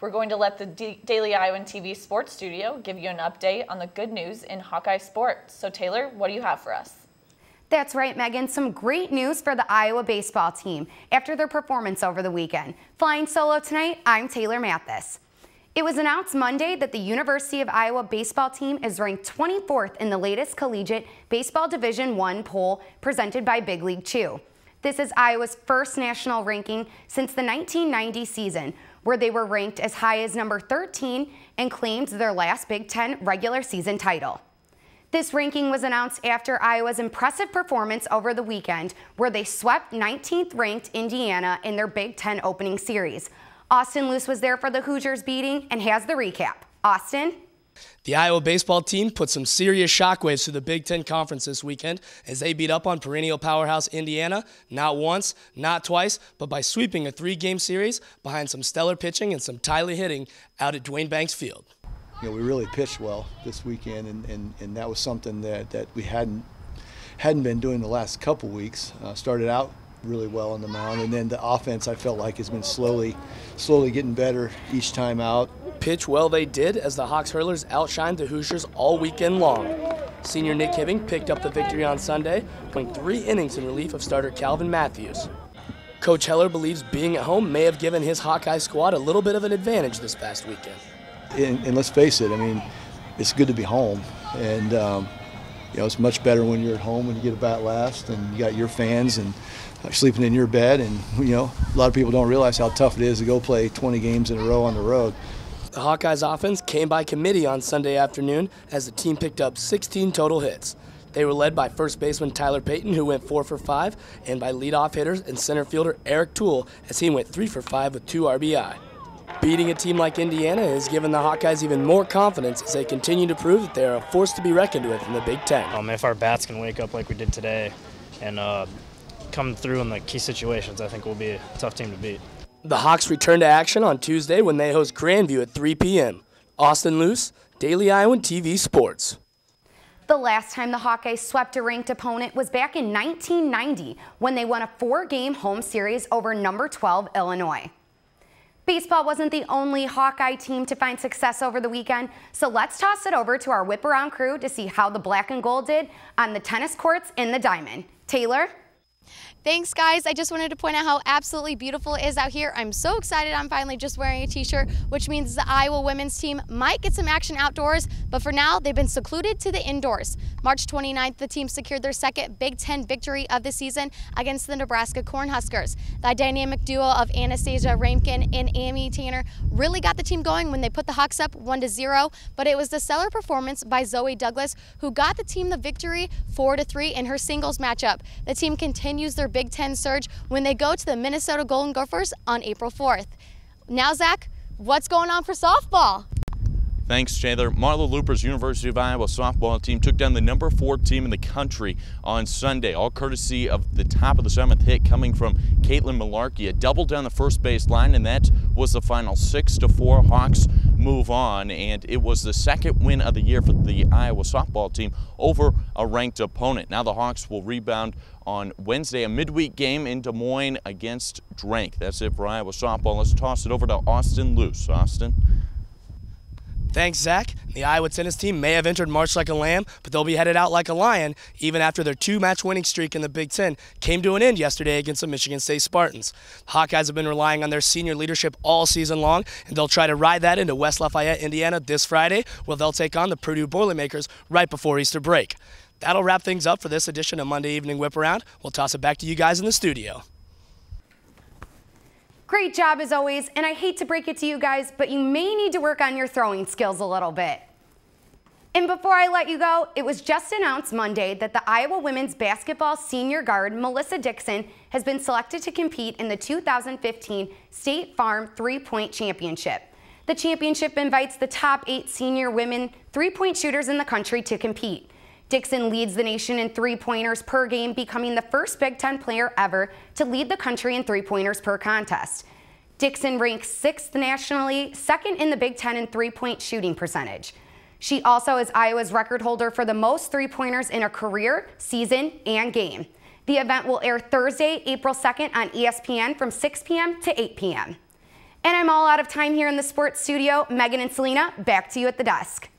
we're going to let the Daily Iowan TV Sports Studio give you an update on the good news in Hawkeye sports. So Taylor, what do you have for us? That's right, Megan. Some great news for the Iowa baseball team after their performance over the weekend. Flying solo tonight, I'm Taylor Mathis. It was announced Monday that the University of Iowa baseball team is ranked 24th in the latest Collegiate Baseball Division I poll presented by Big League Chew. This is Iowa's first national ranking since the 1990 season, where they were ranked as high as number 13 and claimed their last Big Ten regular season title. This ranking was announced after Iowa's impressive performance over the weekend, where they swept 19th ranked Indiana in their Big Ten opening series. Austin Luce was there for the Hoosiers beating and has the recap. Austin? The Iowa baseball team put some serious shockwaves to the Big Ten Conference this weekend as they beat up on perennial powerhouse Indiana, not once, not twice, but by sweeping a 3-game series behind some stellar pitching and some timely hitting out at Dwayne Banks Field. You know, we really pitched well this weekend, and that was something that we hadn't been doing the last couple weeks. Started out really well on the mound, and then the offense I felt like has been slowly getting better each time out. Pitch well they did as the Hawks hurlers outshined the Hoosiers all weekend long. Senior Nick Hibbing picked up the victory on Sunday, playing 3 innings in relief of starter Calvin Matthews. Coach Heller believes being at home may have given his Hawkeye squad a little bit of an advantage this past weekend. And let's face it, I mean, it's good to be home, and you know, it's much better when you're at home when you get a bat last and you got your fans and sleeping in your bed, and you know, a lot of people don't realize how tough it is to go play 20 games in a row on the road. The Hawkeyes offense came by committee on Sunday afternoon as the team picked up 16 total hits. They were led by first baseman Tyler Payton, who went 4 for 5, and by leadoff hitters and center fielder Eric Toole, as he went 3 for 5 with 2 RBI. Beating a team like Indiana has given the Hawkeyes even more confidence as they continue to prove that they are a force to be reckoned with in the Big Ten. If our bats can wake up like we did today and come through in the key situations, I think we'll be a tough team to beat. The Hawks return to action on Tuesday when they host Grandview at 3 p.m. Austin Luce, Daily Iowan TV Sports. The last time the Hawkeyes swept a ranked opponent was back in 1990 when they won a 4-game home series over number 12 Illinois. Baseball wasn't the only Hawkeye team to find success over the weekend, so let's toss it over to our Whiparound crew to see how the black and gold did on the tennis courts in the Diamond. Taylor? Thanks, guys. I just wanted to point out how absolutely beautiful it is out here. I'm so excited I'm finally just wearing a t-shirt, which means the Iowa women's team might get some action outdoors, but for now, they've been secluded to the indoors. March 29th, the team secured their second Big Ten victory of the season against the Nebraska Cornhuskers. The dynamic duo of Anastasia Ramkin and Amy Tanner really got the team going when they put the Hawks up 1-0, but it was the stellar performance by Zoe Douglas who got the team the victory 4-3 in her singles matchup. The team continues their Big Ten surge when they go to the Minnesota Golden Gophers on April 4th. Now, Zach, what's going on for softball? Thanks, Chandler. Marla Looper's University of Iowa softball team took down the number 4 team in the country on Sunday, all courtesy of the top of the 7th hit coming from Caitlin Malarkey. A double down the first base line, and that was the final 6-4. Hawks move on, and it was the second win of the year for the Iowa softball team over a ranked opponent. Now the Hawks will rebound on Wednesday, a midweek game in Des Moines against Drank. That's it for Iowa softball. Let's toss it over to Austin Luce. Austin? Thanks, Zach. The Iowa tennis team may have entered March like a lamb, but they'll be headed out like a lion, even after their 2-match winning streak in the Big Ten came to an end yesterday against the Michigan State Spartans. Hawkeyes have been relying on their senior leadership all season long, and they'll try to ride that into West Lafayette, Indiana this Friday, where they'll take on the Purdue Boilermakers right before Easter break. That'll wrap things up for this edition of Monday Evening Whip Around. We'll toss it back to you guys in the studio. Great job as always, and I hate to break it to you guys, but you may need to work on your throwing skills a little bit. And before I let you go, it was just announced Monday that the Iowa women's basketball senior guard Melissa Dixon has been selected to compete in the 2015 State Farm 3-Point Championship. The championship invites the top 8 senior women 3-point shooters in the country to compete. Dixon leads the nation in 3-pointers per game, becoming the first Big Ten player ever to lead the country in 3-pointers per contest. Dixon ranks 6th nationally, 2nd in the Big Ten in 3-point shooting percentage. She also is Iowa's record holder for the most 3-pointers in a career, season, and game. The event will air Thursday, April 2nd on ESPN from 6 p.m. to 8 p.m. And I'm all out of time here in the sports studio. Megan and Selena, back to you at the desk.